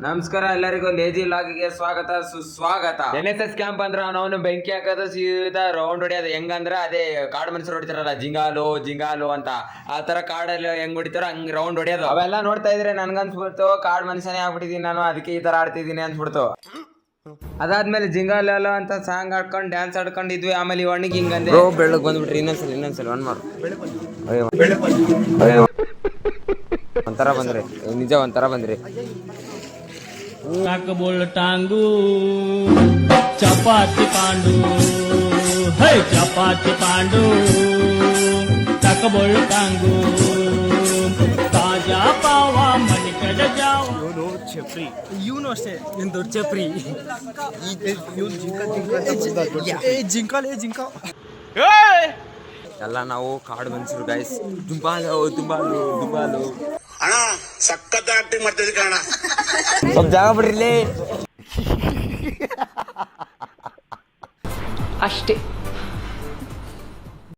ನಮಸ್ಕಾರ ಎಲ್ಲರಿಗೂ ಲೇಜಿ ಲಾಗಿಗೆ ಸ್ವಾಗತ ಸುಸ್ವಾಗತ. NSS ಕ್ಯಾಂಪ್ ಅಂದ್ರ ನಾವು ಬೆಂಕಿ ಹಾಕೋದು ಸೀದಾ ರೌಂಡ್ ಹೊಡಿಯೋದು. ಹೆಂಗಂದ್ರ ಅದೇ ಕಾಡು ಮನುಷ್ಯರು ಹೊಡಿತಾರಲ್ಲ, ಜಿಂಗಾಲು ಅಂತ, ಆ ತರ ಕಾಡಲ್ಲಿ ಹೆಂಗ್ ಹೊಡಿತಾರೋ ಹಂಗ್ ರೌಂಡ್ ಹೊಡಿಯೋದು. ಅವೆಲ್ಲ ನೋಡ್ತಾ ಇದ್ರೆ ನನ್ಗನ್ಸ್ಬಿಡ್ತು ಕಾಡು ಮನುಷ್ಯನೇ ಆಗ್ಬಿಟ್ಟಿದೀನಿ ನಾನು, ಅದಕ್ಕೆ ಈ ತರ ಆಡ್ತಿದ್ದೀನಿ ಅನ್ಸ್ಬಿಡ್ತು. ಅದಾದ್ಮೇಲೆ ಜಿಂಗಾಲು ಅಂತ ಸಾಂಗ್ ಆಡ್ಕೊಂಡು ಡ್ಯಾನ್ಸ್ ಆಡ್ಕೊಂಡಿದ್ವಿ. ಆಮೇಲೆ ಒಣಗಿ ಹಿಂಗಂದೆ ಬೆಳಗ್ಗೆ ಬಂದ್ಬಿಟ್ರಿ. ಇನ್ನೊಂದ್ಸಲ ಒನ್ ಮಾಡು. ಒಂಥರ ಬಂದ್ರಿ, ನಿಜ ಒಂಥರ ಬಂದ್ರಿ. ಬೋಲ್ ಟಾಂಗು ಚಪಾತಿ ಪಾಂಡು, ಹೈ ಚಪಾತಿ ಪಾಂಡು ತಕಬೋಳ್ ಟಾಂಗು ತಾಜಾ ಪಾವ ಮನಿ ಕಡ ಜಾವ. ಇವನು ಚಪ್ರಿ, ಇವನು ಅಷ್ಟೇ ಏನು ದೊಡ್ಡ ಚಪ್ರಿ. ಜಿಂಕಾಲ್ ಎಲ್ಲ ನಾವು ಕಾಡು ಮನುಷ್ಯರು ಗೈಸ್. ದುಂಬಾಲು ಅಣ್ಣ ಸಖತ್ ಆಕ್ಟಿಂಗ್ ಮಾಡ್ತಿದ್ದೆ ಕಣ. ಸ್ವಲ್ಪ ಜಾಗ ಬಿಡ್ರಿಲಿ ಅಷ್ಟೇ.